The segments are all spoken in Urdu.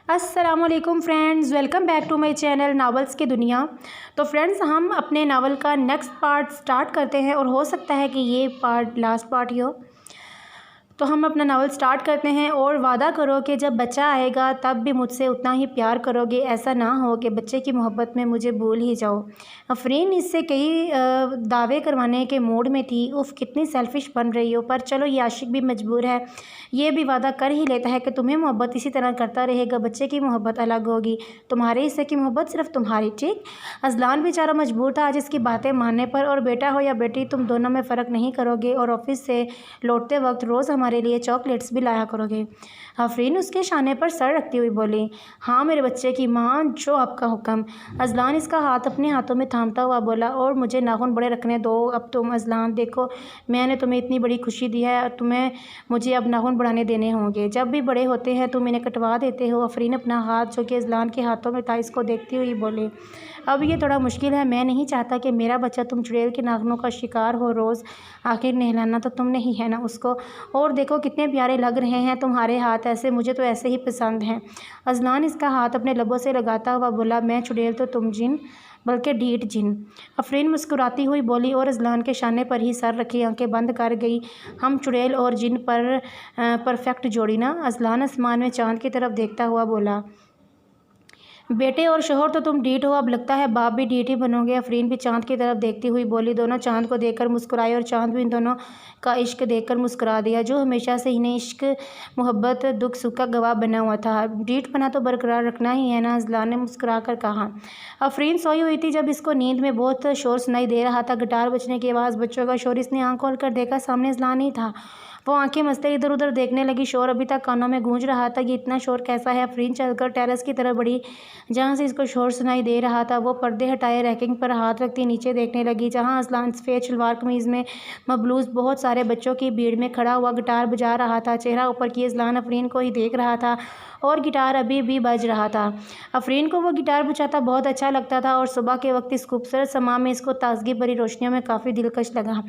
السلام علیکم friends, welcome back to my channel novels کی دنیا۔ تو فرینڈز، ہم اپنے ناول کا نیکسٹ پارٹ سٹارٹ کرتے ہیں اور ہو سکتا ہے کہ یہ پارٹ لاسٹ پارٹ ہی ہو۔ تو ہم اپنا ناول سٹارٹ کرتے ہیں اور وعدہ کرو کہ جب بچہ آئے گا تب بھی مجھ سے اتنا ہی پیار کرو گے، ایسا نہ ہو کہ بچے کی محبت میں مجھے بھول ہی جاؤ۔ آفرین اس سے کئی دعوے کروانے کے موڈ میں تھی۔ اف کتنی سیلفش بن رہی ہو، پر چلو یہ عاشق بھی مجبور ہے، یہ بھی وعدہ کر ہی لیتا ہے کہ تمہیں محبت اسی طرح کرتا رہے گا، بچے کی محبت الگ ہوگی، تمہارے حصے کی محبت صرف تمہاری، ٹھیک؟ اذلان بیچارہ مجبور تھا آج اس کی باتیں ماننے پر، اور بیٹا ہو یا بیٹی تم دونوں میں فرق نہیں کرو گے، اور آفس سے لوٹتے وقت روز ہمارے لیے چاکلیٹس بھی لایا کرو گے۔ آفرین اس کے شانے پر سر رکھتی ہوئی بولی، ہاں میرے بچے کی ماں، جو آپ کا حکم۔ اذلان اس کا ہاتھ اپنے ہاتھوں میں تھامتا ہوا بولا، اور مجھے ناخن بڑے رکھنے دو اب تم۔ اذلان دیکھو، میں نے تمہیں اتنی بڑی خوشی دی ہے، تمہیں مجھے اب ناخن بڑھانے دینے ہوں گے، جب بھی بڑے ہوتے ہیں تم انہیں کٹوا دیتے ہو۔ آفرین اپنا ہاتھ جو کہ اذلان کے ہاتھوں میں تھا اس کو دیکھتی ہوئی بولی، اب یہ تھوڑا مشکل ہے، میں نہیں چاہتا کہ میرا بچہ تم چڑیل کے ناخنوں کا شکار ہو روز، آخر نہلانا تو تم نے ہی ہے نا اس کو، اور دیکھو کتنے پیارے لگ رہے ہیں تمہارے ہاتھ ایسے، مجھے تو ایسے ہی پسند ہیں۔ اذلان اس کا ہاتھ اپنے لبوں سے لگاتا ہوا بولا، میں چڑیل تو تم جن، بلکہ ڈھیٹ جن۔ آفرین مسکراتی ہوئی بولی اور اذلان کے شانے پر ہی سر رکھی آنکھیں بند کر گئی، ہم چڑیل اور جن پر پرفیکٹ جوڑی نا؟ اذلان آسمان میں چاند کی طرف دیکھتا ہوا بولا، بیٹے اور شوہر تو تم ڈھیٹ ہو، اب لگتا ہے باپ بھی ڈھیٹ ہی بنو گے۔ آفرین بھی چاند کی طرف دیکھتی ہوئی بولی، دونوں چاند کو دیکھ کر مسکرائے اور چاند بھی ان دونوں کا عشق دیکھ کر مسکرا دیا، جو ہمیشہ سے انہیں عشق، محبت، دکھ سکھ کا گواہ بنا ہوا تھا۔ ڈھیٹ پنا تو برقرار رکھنا ہی ہے نا؟ اذلان نے مسکرا کر کہا۔ آفرین سوئی ہوئی تھی جب اس کو نیند میں بہت شور سنائی دے رہا تھا، گٹار بجنے کی آواز، بچوں کا شور۔ اس نے آنکھ کھول کر دیکھا، سامنے اذلان نہیں تھا۔ وہ آنکھیں مستے ادھر ادھر دیکھنے لگی، شور ابھی تک کانوں میں گونج رہا تھا، یہ اتنا شور کیسا ہے؟ آفرین چل کر ٹیرس کی طرف بڑھی جہاں سے اس کو شور سنائی دے رہا تھا، وہ پردے ہٹائے ریکنگ پر ہاتھ رکھتی نیچے دیکھنے لگی، جہاں اذلان سفید شلوار قمیض میں ملبوس بہت سارے بچوں کی بھیڑ میں کھڑا ہوا گٹار بجا رہا تھا، چہرہ اوپر کیے اذلان آفرین کو ہی دیکھ رہا تھا اور گٹار ابھی بھی بج رہا تھا۔ آفرین کو وہ گٹار بجاتا بہت اچھا لگتا تھا، اور صبح کے وقت اس خوبصورت سما میں اس کو تازگی بھری روشنیوں میں کافی دلکش لگا،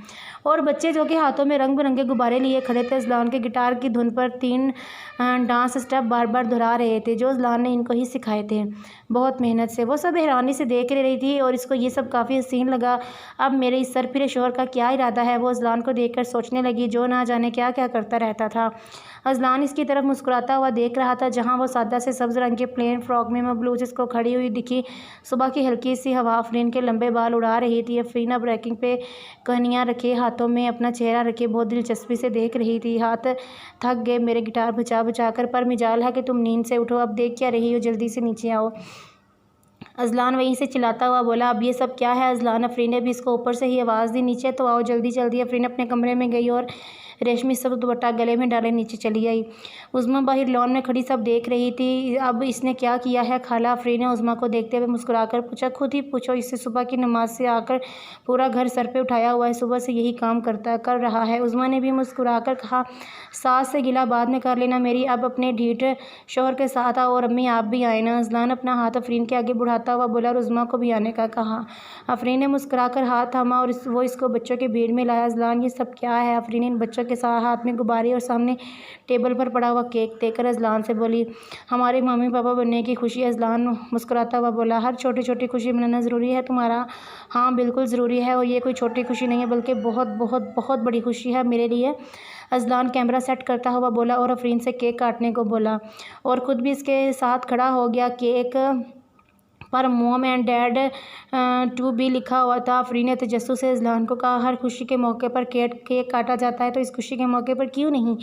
اور بچے جو کہ ہاتھوں میں رنگ برنگے غبارے لیے کھڑے تھے اذلان کے گٹار کی دھن پر 3 ڈانس اسٹیپ بار بار دہرا رہے تھے، جو اذلان نے ان کو ہی سکھائے تھے بہت محنت سے۔ وہ سب حیرانی سے دیکھ رہی تھی اور اس کو یہ سب کافی حسین لگا۔ اب میرے اس سر پھرے شوہر کا کیا ارادہ ہے؟ وہ اذلان کو دیکھ کر سوچنے لگی، جو نہ جانے کیا کیا کرتا رہتا تھا۔ اذلان اس کی طرف مسکراتا ہوا دیکھ رہا تھا، جہاں وہ سادہ سے سبز رنگ کے پلین فراک میں ملبوس اس کو کھڑی ہوئی دکھی۔ صبح کی ہلکی سی ہوا آفرین کے لمبے بال اڑا رہی تھی۔ آفرین اب ریکنگ پہ کہنیاں رکھے ہاتھوں میں اپنا چہرہ رکھے بہت دلچسپی سے دیکھ رہی تھی، ہاتھ تھک گئے میرے گٹار بجا بجا کر، پر مجال ہے کہ تم نیند سے اٹھو، اب دیکھ کیا رہی ہو، جلدی سے نیچے آؤ۔ اذلان وہیں سے چلاتا ہوا بولا، اب یہ سب کیا ہے اذلان؟ آفرین نے بھی اس کو اوپر سے ہی آواز دی، نیچے تو آؤ جلدی جلدی۔ آفرین اپنے کمرے میں گئی اور ریشمی سبز دوپٹہ گلے میں ڈالے نیچے چلی آئی۔ عظمیٰ باہر لان میں کھڑی سب دیکھ رہی تھی، اب اس نے کیا کیا ہے خالہ؟ آفرین نے عظمیٰ کو دیکھتے ہوئے مسکرا کر پوچھا، خود ہی پوچھو، اس سے صبح کی نماز سے آ کر پورا گھر سر پہ اٹھایا ہوا ہے، صبح سے یہی کام کر رہا ہے۔ عظمیٰ نے بھی مسکرا کر کہا، ساس سے گلہ بعد میں کر لینا میری، اب اپنے ڈھیٹ شوہر کے ساتھ آؤ، اور امی آپ بھی آئیں نا۔ اذلان اپنا ہاتھ آفرین کے آگے بڑھاتا ہوا بولا، اور عظمیٰ کو بھی آنے کا کہا۔ آفرین نے مسکرا کر ہاتھ تھاما اور وہ اس کو بچوں کے بھیڑ میں لایا۔ اذلان یہ سب کیا ہے؟ آفرین نے ان بچوں کے ساتھ ہاتھ میں غبارے اور سامنے ٹیبل پر پڑا ہوا کیک دیکھ کر اذلان سے بولی، ہمارے ممی پاپا بننے کی خوشی۔ اذلان مسکراتا ہوا بولا، ہر چھوٹی چھوٹی خوشی منانا ضروری ہے تمہارا؟ ہاں بالکل ضروری ہے، اور یہ کوئی چھوٹی خوشی نہیں ہے بلکہ بہت بہت بہت بڑی خوشی ہے میرے لیے۔ اذلان کیمرہ سیٹ کرتا ہوا بولا اور آفرین سے کیک کاٹنے کو بولا، اور خود بھی اس کے ساتھ کھڑا ہو گیا۔ کیک پر موم اینڈ ڈیڈ ٹو بھی لکھا ہوا تھا۔ آفرین نے تجسس سے اذلان کو کہا، ہر خوشی کے موقع پر کیک کاٹا جاتا ہے، تو اس خوشی کے موقع پر کیوں نہیں؟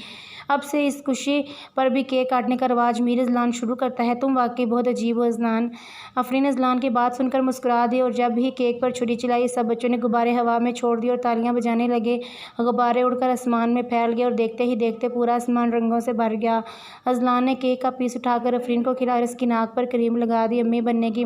اب سے اس خوشی پر بھی کیک کاٹنے کا رواج میر اذلان شروع کرتا ہے، تم واقعی بہت عجیب ہو اذلان۔ آفرین نے اذلان کی بات سن کر مسکرا دی، اور جب ہی کیک پر چھری چلائی سب بچوں نے غبارے ہوا میں چھوڑ دیے اور تالیاں بجانے لگے، غبارے اڑ کر آسمان میں پھیل گئے اور دیکھتے ہی دیکھتے پورا آسمان رنگوں سے بھر گیا۔ اذلان نے کیک کا پیس اٹھا کر آفرین کو کھلایا اور اس کی ناک پر کریم لگا دی، امی بننے کی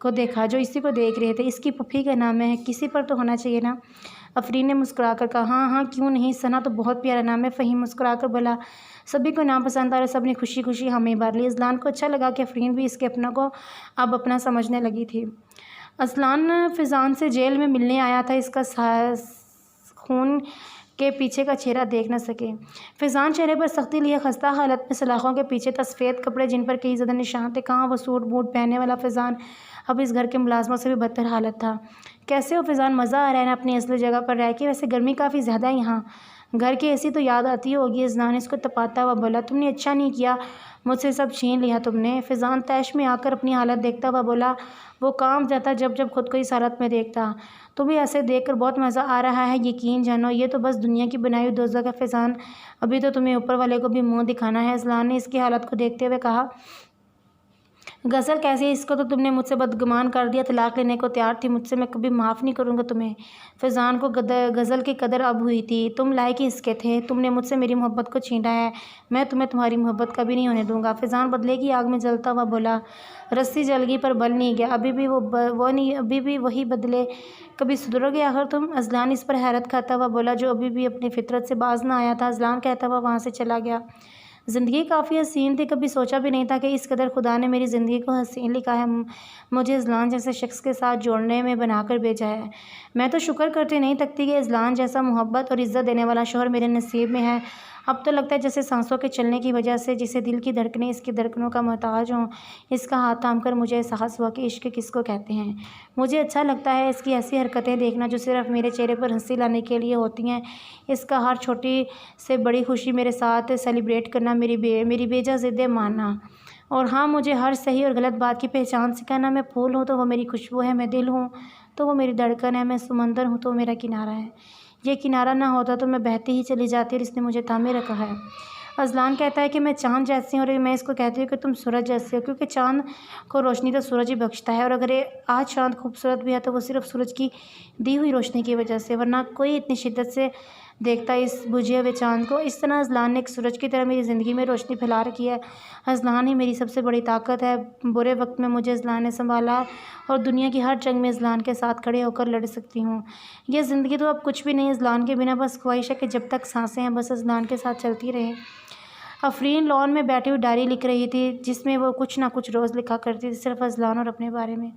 کو دیکھا جو اسی کو دیکھ رہے تھے۔ اس کی پھوپھی کا نام ہے، کسی پر تو ہونا چاہیے نا؟ آفرین نے مسکرا کر کہا، ہاں ہاں کیوں نہیں، ثنا تو بہت پیارا نام ہے۔ فہیم مسکرا کر بولا۔ سبھی کو نام پسند آیا اور سب نے خوشی خوشی حامی بھر لی۔ اذلان کو اچھا لگا کہ آفرین بھی اس کے اپنا کو اب اپنا سمجھنے لگی تھی۔ اذلان فیضان سے جیل میں ملنے آیا تھا، اس کا خون کے پیچھے کا چہرہ دیکھ نہ سکے۔ فیضان چہرے پر سختی لیے خستہ حالت میں سلاخوں کے پیچھے تھا، سفید کپڑے جن پر کئی زیادہ نشان تھے۔ کہاں وہ سوٹ بوٹ پہننے والا فیضان، اب اس گھر کے ملازموں سے بھی بدتر حالت تھا۔ کیسے ہو فیضان، مزہ آ رہا ہے نا اپنی اصل جگہ پر رہ کے؟ ویسے گرمی کافی زیادہ ہے یہاں، گھر کی ایسی تو یاد آتی ہوگی۔ اذلان اس کو تپاتا ہوا بولا، تم نے اچھا نہیں کیا، مجھ سے سب چھین لیا تم نے۔ فیضان طیش میں آ کر اپنی حالت دیکھتا ہوا بولا، وہ کام جاتا جب خود کو اس حالت میں دیکھتا۔ تمہیں ایسے دیکھ کر بہت مزہ آ رہا ہے، یقین جانو یہ تو بس دنیا کی بنائی ہوئی دوزخ ہے فیضان، ابھی تو تمہیں اوپر والے کو بھی منہ دکھانا ہے۔ اذلان نے اس کی حالت کو دیکھتے ہوئے کہا، غزل کیسی ہے؟ اس کو تو تم نے مجھ سے بدگمان کر دیا، طلاق لینے کو تیار تھی مجھ سے، میں کبھی معاف نہیں کروں گا تمہیں۔ فیضان کو غزل کی قدر اب ہوئی تھی، تم لائق ہی اس کے تھے، تم نے مجھ سے میری محبت کو چھینا ہے، میں تمہیں تمہاری محبت کبھی نہیں ہونے دوں گا۔ فیضان بدلے کی آگ میں جلتا ہوا بولا، رسی جل گئی پر بل نہیں گیا، ابھی بھی وہی بدلے، کبھی سدھرو گے آخر تم؟ اذلان اس پر حیرت کھاتا ہوا بولا، جو ابھی بھی اپنی فطرت سے باز نہ آیا تھا۔ اذلان کہتا ہوا وہاں سے چلا گیا، زندگی کافی حسین تھی، کبھی سوچا بھی نہیں تھا کہ اس قدر خدا نے میری زندگی کو حسین لکھا ہے، مجھے اذلان جیسے شخص کے ساتھ جوڑنے میں بنا کر بھیجا ہے۔ میں تو شکر کرتے نہیں تھکتی کہ اذلان جیسا محبت اور عزت دینے والا شوہر میرے نصیب میں ہے۔ اب تو لگتا ہے جیسے سانسوں کے چلنے کی وجہ سے جسے دل کی دھڑکنیں اس کی دھڑکنوں کا محتاج ہوں۔ اس کا ہاتھ تھام کر مجھے احساس ہوا کہ عشق کس کو کہتے ہیں۔ مجھے اچھا لگتا ہے اس کی ایسی حرکتیں دیکھنا جو صرف میرے چہرے پر ہنسی لانے کے لیے ہوتی ہیں، اس کا ہر چھوٹی سے بڑی خوشی میرے ساتھ سیلیبریٹ کرنا، میری بیجا ضدیں ماننا، اور ہاں مجھے ہر صحیح اور غلط بات کی پہچان سکھانا۔ میں پھول ہوں تو وہ میری خوشبو ہے، میں دل ہوں تو وہ میری دھڑکن ہے، میں سمندر ہوں تو وہ میرا کنارہ ہے، یہ کنارہ نہ ہوتا تو میں بہتی ہی چلی جاتی اور اس نے مجھے تھامے رکھا ہے۔ اذلان کہتا ہے کہ میں چاند جیسی ہوں اور میں اس کو کہتی ہوں کہ تم سورج جیسے ہو، کیونکہ چاند کو روشنی تو سورج ہی بخشتا ہے، اور اگر آج چاند خوبصورت بھی ہے تو وہ صرف سورج کی دی ہوئی روشنی کی وجہ سے، ورنہ کوئی اتنی شدت سے دیکھتا اس بجھے ہوئے چاند کو۔ اس طرح اذلان نے ایک سورج کی طرح میری زندگی میں روشنی پھیلا رکھی ہے۔ اذلان ہی میری سب سے بڑی طاقت ہے، برے وقت میں مجھے اذلان نے سنبھالا اور دنیا کی ہر جنگ میں اذلان کے ساتھ کھڑے ہو کر لڑ سکتی ہوں۔ یہ زندگی تو اب کچھ بھی نہیں اذلان کے بنا، بس خواہش ہے کہ جب تک سانسیں ہیں بس اذلان کے ساتھ چلتی رہیں۔ آفرین لان میں بیٹھی ہوئی ڈائری لکھ رہی تھی جس میں وہ کچھ نہ کچھ روز لکھا کرتی تھی، صرف اذلان اور اپنے بارے میں۔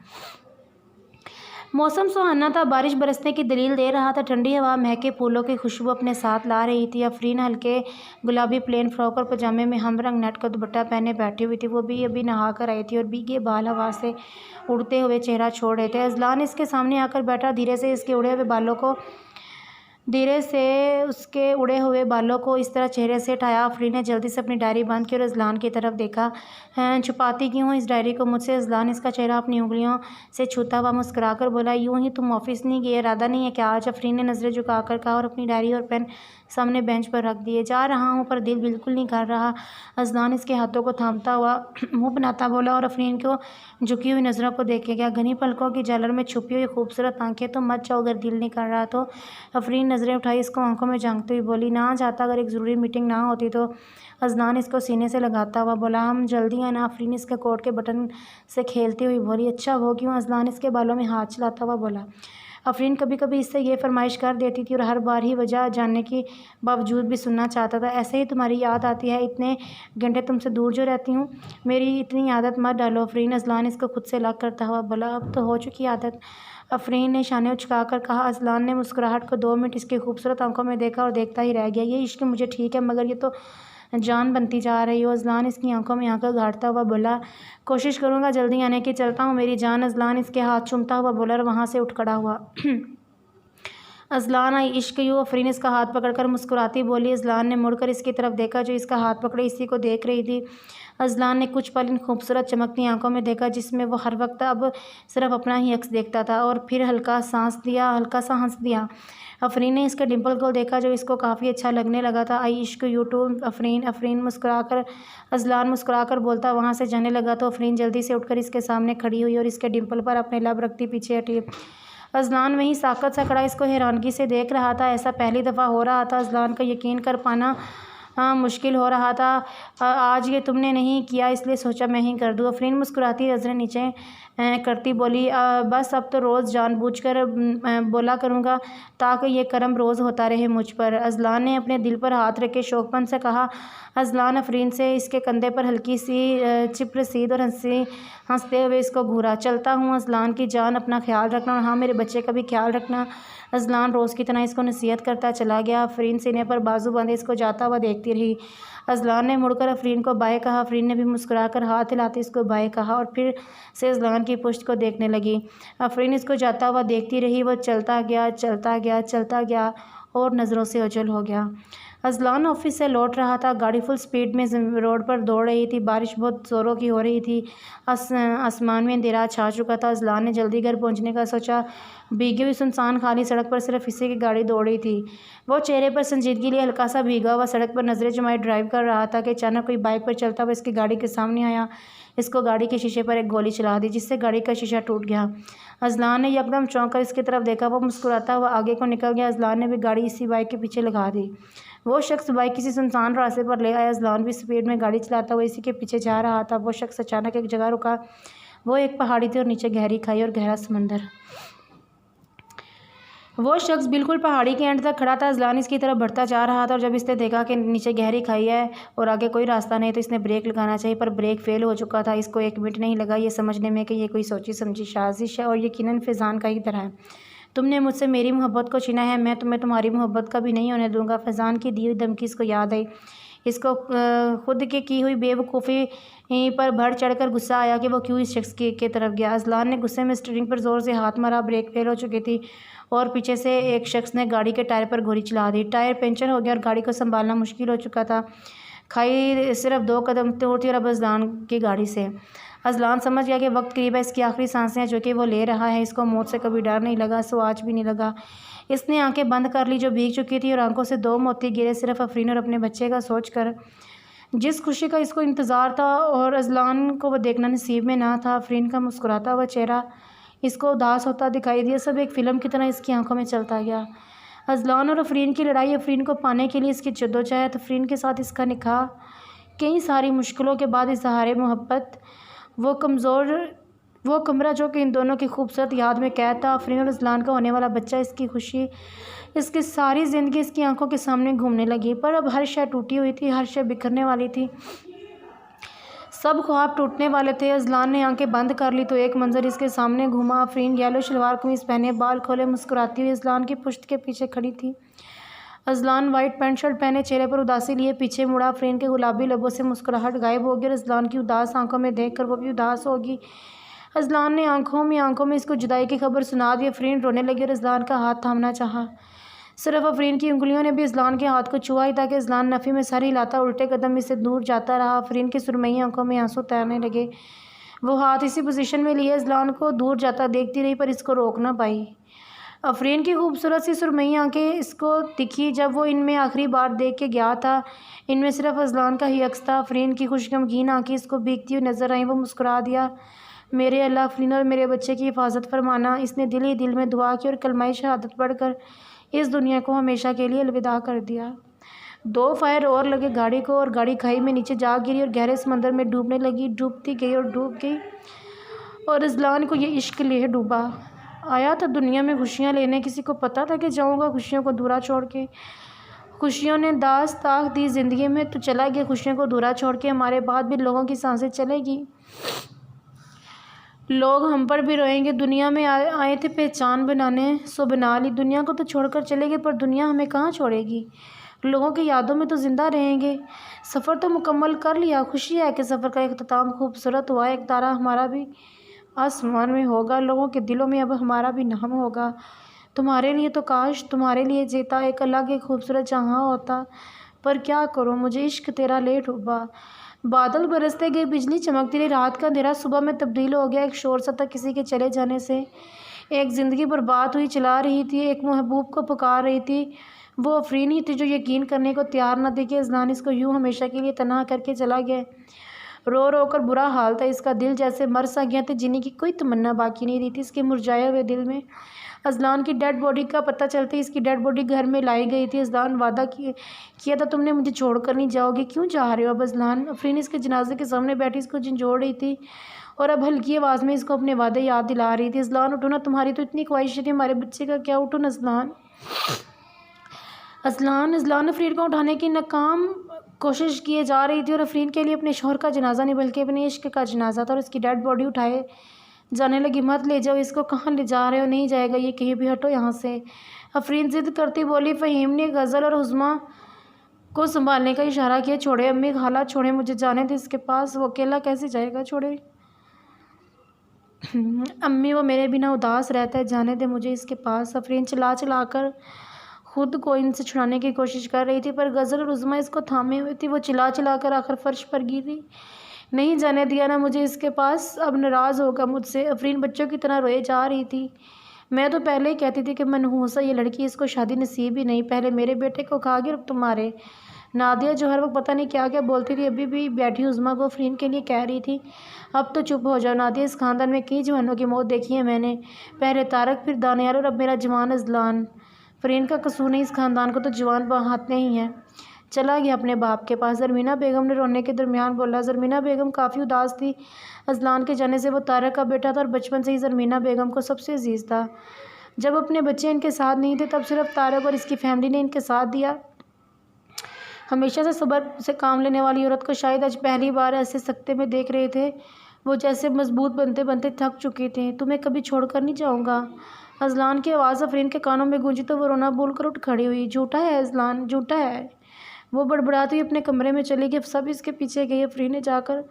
موسم سہانا تھا، بارش برسنے کی دلیل دے رہا تھا، ٹھنڈی ہوا مہکے پھولوں کی خوشبو اپنے ساتھ لا رہی تھی۔ آفرین ہلکے گلابی پلین فراک اور پاجامے میں ہم رنگ نیٹ کا دوپٹہ پہنے بیٹھی ہوئی تھی، وہ بھی ابھی نہا کر آئی تھی اور بھیگے بال ہوا سے اڑتے ہوئے چہرہ چھوڑ رہے تھے۔ اذلان اس کے سامنے آ کر بیٹھا، دھیرے سے اس کے اڑے ہوئے بالوں کو اس طرح چہرے سے اٹھایا۔ آفرین نے جلدی سے اپنی ڈائری بند کی اور اذلان کی طرف دیکھا، چھپاتی کیوں ہو اس ڈائری کو مجھ سے؟ اذلان اس کا چہرہ اپنی انگلیوں سے چھوتا ہوا مسکرا کر بولا، یوں ہی تم آفس نہیں گئے؟ ارادہ نہیں ہے کیا آج؟ آفرین نے نظریں جھکا کر کہا اور اپنی ڈائری اور پین سامنے بینچ پر رکھ دیے۔ جا رہا ہوں پر دل بالکل نہیں کر رہا۔ اذلان اس کے ہاتھوں کو تھامتا ہوا منہ بناتا بولا اور آفرین کو جھکی ہوئی نظروں کو دیکھے گیا، گھنی پلکوں کی جالر میں چھپی ہوئی خوبصورت آنکھیں، تم مت جاؤ اگر دل نہیں کر رہا تو۔ آفرین نظریں اٹھائی، اس کو آنکھوں میں جھانکتے ہوئی بولی، نہ جاتا اگر ایک ضروری میٹنگ نہ ہوتی تو۔ اذلان اس کو سینے سے لگاتا ہوا بولا، ہم جلدی ہیں نا؟ آفرین اس کے کوٹ کے بٹن سے کھیلتی ہوئی بولی، اچھا وہ کیوں؟ اذلان اس کے بالوں میں ہاتھ چلاتا ہوا بولا۔ آفرین کبھی کبھی اس سے یہ فرمائش کر دیتی تھی اور ہر بار ہی وجہ جاننے کے باوجود بھی سننا چاہتا تھا، ایسے ہی تمہاری یاد آتی ہے اتنے گھنٹے تم سے دور جو رہتی ہوں، میری اتنی عادت مت ڈالو آفرین۔ اذلان اس کو خود سے الگ کرتا ہوا بولا، اب تو ہو چکی عادت، آفرین نے شانے اچکا کر کہا۔ اذلان نے مسکراہٹ کو 2 منٹ اس کی خوبصورت آنکھوں میں دیکھا اور دیکھتا ہی رہ گیا، یہ عشق مجھے ٹھیک ہے مگر یہ تو جان بنتی جا رہی ہو۔ اذلان اس کی آنکھوں میں آنکھیں گاڑتا ہوا بولا، کوشش کروں گا جلدی آنے کی، چلتا ہوں میری جان۔ اذلان اس کے ہاتھ چومتا ہوا بولا اور وہاں سے اٹھ کھڑا ہوا۔ اذلان آئی عشق یوں؟ آفرین اس کا ہاتھ پکڑ کر مسکراتی بولی۔ اذلان نے مڑ کر اس کی طرف دیکھا جو اس کا ہاتھ پکڑے اسی کو دیکھ رہی تھی۔ اذلان نے کچھ پل ان خوبصورت چمکتی آنکھوں میں دیکھا جس میں وہ ہر وقت اب صرف اپنا ہی عکس دیکھتا تھا، اور پھر ہلکا سا ہنس دیا۔ آفرین نے اس کے ڈمپل کو دیکھا جو اس کو کافی اچھا لگنے لگا تھا۔ آئی عشق یو ٹو آفرین اذلان مسکرا کر بولتا وہاں سے جانے لگا تو آفرین جلدی سے اٹھ کر اس کے سامنے کھڑی ہوئی اور اس کے ڈمپل پر اپنے لب رکھتی پیچھے ہٹی۔ اذلان وہیں ساکت سا کھڑا اس کو حیرانگی سے دیکھ رہا تھا، ایسا پہلی دفعہ ہو رہا تھا۔ اذلان کا یقین کر پانا مشکل ہو رہا تھا، آج یہ تم نے نہیں کیا اس لیے سوچا میں ہی کر دوں۔ آفرین مسکراتی نظریں نیچے کرتی بولی، بس اب تو روز جان بوجھ کر بولا کروں گا تاکہ یہ کرم روز ہوتا رہے مجھ پر۔ اذلان نے اپنے دل پر ہاتھ رکھ کے شوق سے کہا۔ اذلان آفرین سے اس کے کندھے پر ہلکی سی چپ رسید اور ہنستے ہوئے اس کو گھورا۔ چلتا ہوں اذلان کی جان، اپنا خیال رکھنا اور ہاں میرے بچے کا بھی خیال رکھنا۔ اذلان روز کی طرح اس کو نصیحت کرتا چلا گیا۔ آفرین سینے پر بازو باندھے اس کو جاتا ہوا دیکھتی رہی۔ اذلان نے مڑ کر آفرین کو بائے کہا۔ آفرین نے بھی مسکرا کر ہاتھ ہلاتے اس کو بائے کہا اور پھر سے اذلان کی پشت کو دیکھنے لگی۔ آفرین اس کو جاتا ہوا دیکھتی رہی۔ وہ چلتا گیا اور نظروں سے اوجھل ہو گیا۔ اذلان آفس سے لوٹ رہا تھا۔ گاڑی فل سپیڈ میں روڈ پر دوڑ رہی تھی۔ بارش بہت زوروں کی ہو رہی تھی۔ آسمان میں اندھیرا چھا چکا تھا۔ اذلان نے جلدی گھر پہنچنے کا سوچا۔ بھیگی ہوئی سنسان خالی سڑک پر صرف اسی کی گاڑی دوڑ رہی تھی۔ وہ چہرے پر سنجیدگی لیے ہلکا سا بھیگا ہوا سڑک پر نظریں جمائے ڈرائیو کر رہا تھا کہ اچانک کوئی بائک پر چلتا ہوا اس کی گاڑی کے سامنے آیا۔ اس کو گاڑی کے شیشے پر ایک گولی چلا دی جس سے گاڑی کا شیشہ ٹوٹ گیا۔ اذلان نے یکدم چونک کر اس کی طرف دیکھا۔ وہ مسکراتا ہوا آگے کو نکل گیا۔ اذلان نے بھی گاڑی اسی بائک کے پیچھے لگا دی۔ وہ شخص بائک کسی سنسان راستے پر لے آیا۔ اذلان بھی سپیڈ میں گاڑی چلاتا ہوا اسی کے پیچھے جا رہا تھا۔ وہ شخص اچانک ایک جگہ رکا۔ وہ ایک پہاڑی تھی اور نیچے گہری کھائی اور گہرا سمندر۔ وہ شخص بالکل پہاڑی کے اینڈ تک کھڑا تھا۔ اذلان اس کی طرف بڑھتا جا رہا تھا اور جب اس نے دیکھا کہ نیچے گہری کھائی ہے اور آگے کوئی راستہ نہیں تو اس نے بریک لگانا چاہیے پر بریک فیل ہو چکا تھا۔ اس کو 1 منٹ نہیں لگا یہ سمجھنے میں کہ یہ کوئی سوچی سمجھی سازش ہے اور یقیناً فیضان کا ہی طرح ہے۔ تم نے مجھ سے میری محبت کو چھینا ہے، میں تمہیں تمہاری محبت کا بھی نہیں ہونے دوں گا۔ فیضان کی دی ہوئی دھمکی اس کو یاد آئی۔ اس کو خود کی ہوئی بے وقوفی پر بڑھ چڑھ کر غصہ آیا کہ وہ کیوں اس شخص کی طرف گیا۔ اذلان نے غصے میں اسٹیئرنگ پر زور سے ہاتھ مارا۔ بریک فیل ہو چکی تھی اور پیچھے سے ایک شخص نے گاڑی کے ٹائر پر گولی چلا دی۔ ٹائر پنچر ہو گیا اور گاڑی کو سنبھالنا مشکل ہو چکا تھا۔ کھائی صرف 2 قدم دور تھی اور اب اذلان کی گاڑی سے۔ اذلان سمجھ گیا کہ وقت قریب ہے، اس کی آخری سانسیں ہیں جو کہ وہ لے رہا ہے۔ اس کو موت سے کبھی ڈر نہیں لگا، سو آج بھی نہیں لگا۔ اس نے آنکھیں بند کر لی جو بھیگ چکی تھی اور آنکھوں سے 2 موتی گرے صرف آفرین اور اپنے بچے کا سوچ کر، جس خوشی کا اس کو انتظار تھا اور اذلان کو وہ دیکھنا نصیب میں نہ تھا۔ آفرین کا مسکراتا ہوا چہرہ اس کو اداس ہوتا دکھائی دیا۔ سب ایک فلم کی طرح اس کی آنکھوں میں چلتا گیا۔ اذلان اور آفرین کی لڑائی، آفرین کو پانے کے لیے اس کی جدوجہد، آفرین کے ساتھ اس کا نکاح، کئی ساری مشکلوں کے بعد اظہار محبت، وہ کمرہ جو کہ ان دونوں کی خوبصورت یاد میں قید تھا، آفرین اور اذلان کا ہونے والا بچہ، اس کی خوشی، اس کی ساری زندگی اس کی آنکھوں کے سامنے گھومنے لگی۔ پر اب ہر شے ٹوٹی ہوئی تھی، ہر شے بکھرنے والی تھی، سب خواب ٹوٹنے والے تھے۔ اذلان نے آنکھیں بند کر لی تو ایک منظر اس کے سامنے گھوما۔ آفرین یلو شلوار قمیص پہنے، بال کھولے، مسکراتی ہوئی اذلان کی پشت کے پیچھے کھڑی تھی۔ اذلان وائٹ پینٹ شرٹ پہنے، چہرے پر اداسی لیے پیچھے مڑا۔ آفرین کے گلابی لبوں سے مسکراہٹ غائب ہو گئی اور اذلان کی اداس آنکھوں میں دیکھ کر وہ بھی اداس ہوگی۔ اذلان نے آنکھوں میں اس کو جدائی کی خبر سنا دی۔ آفرین رونے لگی اور اذلان کا ہاتھ تھامنا چاہا۔ صرف آفرین کی انگلیوں نے بھی اذلان کے ہاتھ کو چھوا ہی تھا کہ اذلان نفی میں سر ہلاتا الٹے قدم اس سے دور جاتا رہا۔ آفرین کی سرمئی آنکھوں میں آنسو تیرنے لگے۔ وہ ہاتھ اسی پوزیشن میں لیے اذلان کو دور جاتا دیکھتی رہی پر اس کو روک نہ پائی۔ آفرین کی خوبصورت سی سرمئی آنکھیں اس کو دکھی جب وہ ان میں آخری بار دیکھ کے گیا تھا۔ ان میں صرف اذلان کا ہی عکس تھا۔ آفرین کی خوش غمگین آنکھیں اس کو بھیگتی ہوئی نظر آئیں۔ وہ مسکرا دیا، میرے اللہ آفرین اور میرے بچے کی حفاظت فرمانا۔ اس نے دل ہی دل میں دعا کی اور کلمہ شہادت پڑھ کر اس دنیا کو ہمیشہ کے لیے الوداع کر دیا۔ 2 فائر اور لگے گاڑی کو اور گاڑی کھائی میں نیچے جا گری اور گہرے سمندر میں ڈوبنے لگی۔ ڈوبتی گئی اور ڈوب گئی اور اذلان کو یہ عشق لے ڈوبا۔ آیا تھا دنیا میں خوشیاں لینے، کسی کو پتہ تھا کہ جاؤں گا خوشیوں کو دورا چھوڑ کے۔ خوشیوں نے داس تاخ دی زندگی میں تو چلا گیا خوشیوں کو دورا چھوڑ کے۔ ہمارے بعد بھی لوگوں کی سانسیں چلے گی، لوگ ہم پر بھی روئیں گے۔ دنیا میں آئے تھے پہچان بنانے، سو بنا لی۔ دنیا کو تو چھوڑ کر چلے گئے پر دنیا ہمیں کہاں چھوڑے گی، لوگوں کی یادوں میں تو زندہ رہیں گے۔ سفر تو مکمل کر لیا، خوشی ہے کہ سفر کا اختتام خوبصورت ہوا۔ ایک تارہ ہمارا بھی آسمان میں ہوگا، لوگوں کے دلوں میں اب ہمارا بھی نام ہوگا۔ تمہارے لیے تو کاش تمہارے لیے جیتا ایک الگ ایک خوبصورت جہاں ہوتا، پر کیا کروں مجھے عشق تیرا لے ڈوبا۔ بادل برستے گئے، بجلی چمکتی رہی، رات کا اندھیرا صبح میں تبدیل ہو گیا۔ ایک شور سا تھا کسی کے چلے جانے سے، ایک زندگی برباد ہوئی چلا رہی تھی، ایک محبوب کو پکار رہی تھی۔ وہ آفرین ہی تھی جو یقین کرنے کو تیار نہ تھی کہ اذلان اس کو یوں ہمیشہ کے لیے تنہا کر کے چلا گیا۔ رو رو کر برا حال تھا اس کا، دل جیسے مر سا گیا تھا، جینے کی کوئی تمنا باقی نہیں رہی تھی اس کے مرجھائے ہوئے دل میں۔ اذلان کی ڈیڈ باڈی کا پتہ چلتے اس کی ڈیڈ باڈی گھر میں لائی گئی تھی۔ اذلان وعدہ کیا تھا تم نے مجھے چھوڑ کر نہیں جاؤ گی، کیوں جا رہے ہو اب اذلان؟ افرین اس کے جنازے کے سامنے بیٹھی اس کو جھنجھوڑ رہی تھی اور اب ہلکی آواز میں اس کو اپنے وعدے یاد دلا رہی تھی۔ اذلان اٹھو نا، تمہاری تو اتنی خواہش تھی ہمارے بچے کا، کیا اٹھو نا اذلان۔ اذلان افرین کو اٹھانے کی ناکام کوشش کیے جا رہی تھی اور افرین کے لیے اپنے شوہر کا جنازہ نہیں بلکہ اپنے عشق کا جنازہ تھا، اور اس کی ڈیڈ باڈی اٹھائے جانے لگی۔ مت لے جاؤ اس کو، کہاں لے جا رہے ہو؟ نہیں جائے گا یہ کہیں بھی، ہٹو یہاں سے، افرین ضد کرتی بولی۔ فہیم نے غزل اور عظمیٰ کو سنبھالنے کا اشارہ کیا۔ چھوڑے امی خالہ، چھوڑے، مجھے جانے دے اس کے پاس، وہ اکیلا کیسے جائے گا، چھوڑے امی، وہ میرے بنا اداس رہتا ہے، جانے دے مجھے اس کے پاس۔ افرین چلا چلا کر خود کو ان سے چھڑانے کی کوشش کر رہی تھی پر غزل اور عظمیٰ اس کو تھامے ہوئے تھی۔ وہ چلا چلا کر آخر فرش پر گری۔ نہیں جانے دیا نا مجھے اس کے پاس، اب ناراض ہوگا مجھ سے۔ افرین بچوں کی طرح روئے جا رہی تھی۔ میں تو پہلے ہی کہتی تھی کہ منحوسہ یہ لڑکی، اس کو شادی نصیب ہی نہیں، پہلے میرے بیٹے کو کھا گئی اور اب تمہارے۔ نادیہ جو ہر وقت پتہ نہیں کیا کیا بولتی تھی ابھی بھی بیٹھی عظمیٰ کو افرین کے لیے کہہ رہی تھی، اب تو چپ ہو جاؤ نادیہ، اس خاندان میں کئی جوانوں کی موت دیکھی ہے میں نے، پہلے طارق، پھر دانیال اور اب میرا جوان اذلان۔ افرین کا قصور نہیں، اس خاندان کو تو جوان بہاتے ہی ہیں۔ چلا گیا اپنے باپ کے پاس، زرمینہ بیگم نے رونے کے درمیان بولا۔ زرمینہ بیگم کافی اداس تھی اذلان کے جانے سے، وہ طارق کا بیٹا تھا اور بچپن سے ہی زرمینہ بیگم کو سب سے عزیز تھا۔ جب اپنے بچے ان کے ساتھ نہیں تھے تب صرف طارق اور اس کی فیملی نے ان کے ساتھ دیا۔ ہمیشہ سے صبر سے کام لینے والی عورت کو شاید آج پہلی بار ایسے سکتے میں دیکھ رہے تھے، وہ جیسے مضبوط بنتے بنتے تھک چکی تھیں۔ تمہیں کبھی چھوڑ کر نہیں جاؤں گا، اذلان کی آواز افرین کے کانوں میں گونجی تو وہ رونا بھول کر اٹھ کھڑی ہوئی۔ جھوٹا ہے اذلان، جھوٹا ہے، وہ بڑبڑاتی ہوئی اپنے کمرے میں چلی گئی۔ سب اس کے پیچھے گئی۔ افرین نے جا کر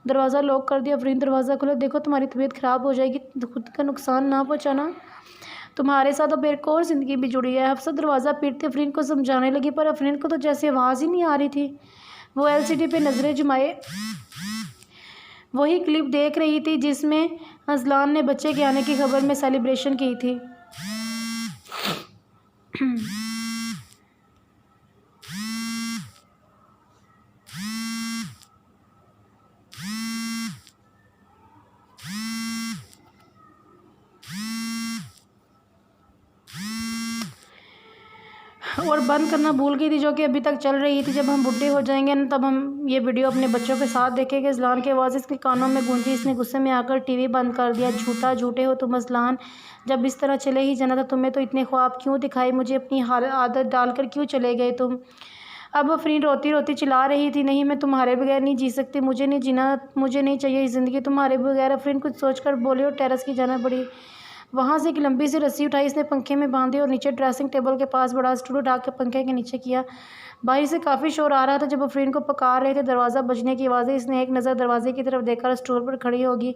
دروازہ لاک کر دیا۔ افرین دروازہ کھولا، دیکھو تمہاری طبیعت خراب ہو جائے گی، خود کا نقصان نہ پہنچانا، تمہارے ساتھ اب ایک اور زندگی بھی جڑی ہے۔ حفصہ دروازہ پیٹتے افرین کو سمجھانے لگی پر افرین کو تو جیسے آواز ہی نہیں آ رہی تھی۔ وہ LCD پہ نظریں جمائے وہی کلپ دیکھ رہی تھی جس میں اذلان نے بچے کے آنے کی خبر میں سیلیبریشن کی تھی۔ اور بند کرنا بھول گئی تھی جو کہ ابھی تک چل رہی تھی۔ جب ہم بڈھے ہو جائیں گے نا تب ہم یہ ویڈیو اپنے بچوں کے ساتھ دیکھیں گے۔ اذلان کی آواز اس کے کانوں میں گونجی۔ اس نے غصے میں آ کر ٹی وی بند کر دیا۔ جھوٹا، جھوٹے ہو تم اذلان، جب اس طرح چلے ہی جانا تھا تمہیں تو اتنے خواب کیوں دکھائے، مجھے اپنی عادت ڈال کر کیوں چلے گئے تم؟ اب افرین روتی روتی چلا رہی تھی، نہیں میں تمہارے بغیر نہیں جی سکتی، مجھے نہیں جینا، مجھے نہیں چاہیے یہ زندگی تمہارے بغیر۔ افرین کچھ سوچ کر بولی اور ٹیرس کی جانا پڑی۔ وہاں سے ایک لمبی سی رسی اٹھائی، اس نے پنکھے میں باندھی اور نیچے ڈریسنگ ٹیبل کے پاس بڑا اسٹول اٹھا کے پنکھے کے نیچے کیا۔ باہر سے کافی شور آ رہا تھا۔ جب افرین کو پکار رہے تھے دروازہ بجنے کی آوازیں، اس نے ایک نظر دروازے کی طرف دیکھا اور اسٹول پر کھڑی ہوگی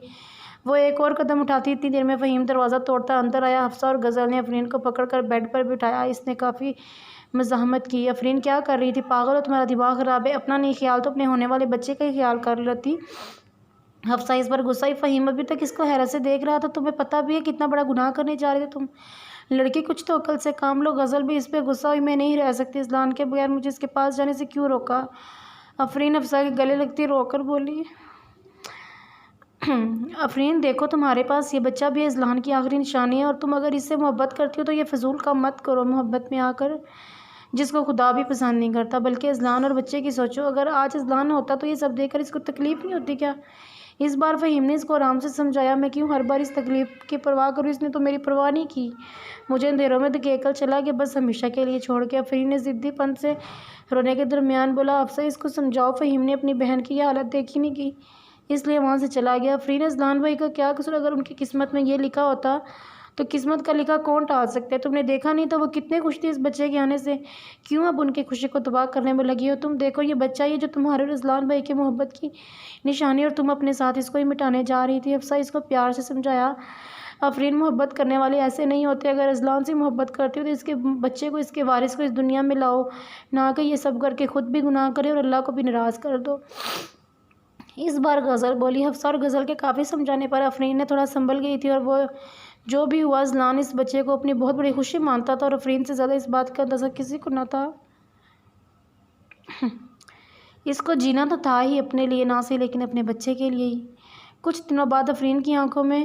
وہ ایک اور قدم اٹھاتی، اتنی دیر میں فہیم دروازہ توڑتا اندر آیا۔ حفصہ اور غزل نے افرین کو پکڑ کر بیڈ پر بٹھایا۔ اس نے کافی مزاحمت کی۔ افرین کیا کر رہی تھی؟ پاگل ہو، تمہارا دماغ خراب ہے؟ اپنا نہیں خیال تو اپنے ہونے والے بچے کا ہی خیال کر لیتی۔ حفصہ اس پر غصہ ہوئی۔ فہیم ابھی تک اس کو حیرت سے دیکھ رہا تھا۔ تمہیں پتہ بھی ہے کتنا بڑا گناہ کرنے جا رہے تھے تم؟ لڑکی کچھ تو عقل سے کام لو۔ غزل بھی اس پہ غصہ ہوئی، میں نہیں رہ سکتی اذلان کے بغیر، مجھے اس کے پاس جانے سے کیوں روکا؟ افرین حفصہ کے گلے لگتی رو کر بولی۔ افرین دیکھو تمہارے پاس یہ بچہ بھی اذلان کی آخری نشانی ہے، اور تم اگر اس سے محبت کرتی ہو تو یہ فضول کام مت کرو محبت میں آ کر، جس کو خدا بھی پسند نہیں کرتا، بلکہ اذلان اور بچے کی سوچو۔ اگر آج اذلان ہوتا تو یہ سب دیکھ کر اس کو تکلیف نہیں ہوتی کیا؟ اس بار فہیم نے اس کو آرام سے سمجھایا، میں کیوں ہر بار اس تکلیف کی پرواہ کروں، اس نے تو میری پرواہ نہیں کی، مجھے اندھیروں میں دھکیل کر چلا گیا بس ہمیشہ کے لیے چھوڑ کے۔ افرین نے ضدی پن سے رونے کے درمیان بولا، حفصہ اس کو سمجھاؤ، فہیم نے اپنی بہن کی یہ حالت دیکھی نہیں کی اس لیے وہاں سے چلا گیا۔ افرین اذلان بھائی کا کیا قصور؟ اگر ان کی قسمت میں یہ لکھا ہوتا تو قسمت کا لکھا کون ٹال سکتا ہے؟ تم نے دیکھا نہیں تو وہ کتنے خوش تھے اس بچے کے آنے سے، کیوں اب ان کی خوشی کو تباہ کرنے میں لگی ہو تم؟ دیکھو یہ بچہ یہ جو تمہارے اور اذلان بھائی کی محبت کی نشانی، اور تم اپنے ساتھ اس کو ہی مٹانے جا رہی تھی۔ حفصہ اس کو پیار سے سمجھایا، افرین محبت کرنے والے ایسے نہیں ہوتے، اگر اذلان سے محبت کرتی ہو تو اس کے بچے کو، اس کے وارث کو اس دنیا میں لاؤ، نہ کہ یہ سب کر کے خود بھی گناہ کرے اور اللہ کو بھی ناراض کر دو۔ اس بار غزل بولی۔ حفصہ اور غزل کے کافی سمجھانے پر افرین نے تھوڑا سنبھل گئی تھی، اور وہ جو بھی ہوا اذلان اس بچے کو اپنی بہت بڑی خوشی مانتا تھا، اور افرین سے زیادہ اس بات کا اندازہ کسی کو نہ تھا۔ اس کو جینا تو تھا ہی اپنے لیے نہ صحیح لیکن اپنے بچے کے لیے ہی۔ کچھ دنوں بعد افرین کی آنکھوں میں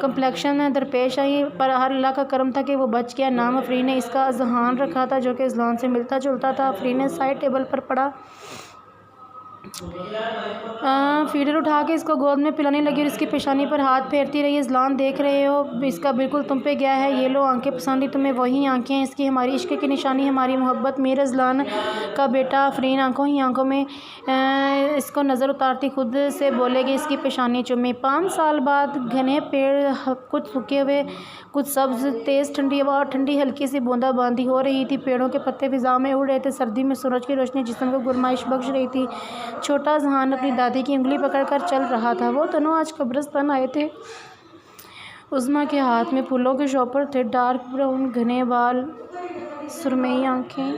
کمپلیکشن درپیش آئی، پر ہر اللہ کا کرم تھا کہ وہ بچ گیا۔ نام آفرین نے اس کا اذہان رکھا تھا جو کہ اذلان سے ملتا جلتا تھا۔ آفرین نے سائڈ ٹیبل پر پڑا فیڈر اٹھا کے اس کو گود میں پلانے لگی اور اس کی پیشانی پر ہاتھ پھیرتی رہی۔ اذلان دیکھ رہے ہو اس کا بالکل تم پہ گیا ہے، یہ لو آنکھیں پسند ہی تمہیں وہی آنکھیں ہیں اس کی، ہماری عشق کی نشانی، ہماری محبت۔ میر اذلان کا بیٹا آفرین آنکھوں ہی آنکھوں میں اس کو نظر اتارتی خود سے بولے گی، اس کی پیشانی چومی۔ 5 سال بعد گھنے پیڑ، کچھ سوکھے ہوئے کچھ سبز، تیز ٹھنڈی ہوا اور ٹھنڈی ہلکی سی بوندا باندی ہو رہی تھی۔ پیڑوں کے پتے فضا میں اڑ رہے تھے، سردی میں سورج کی روشنی جسم کو گرمائش بخش رہی تھی۔ چھوٹا اذہان اپنی دادی کی انگلی پکڑ کر چل رہا تھا۔ وہ دونوں آج قبرستان آئے تھے۔ عظمیٰ کے ہاتھ میں پھولوں کے شوپر تھے، ڈارک براؤن گھنے بال، سرمئی آنکھیں۔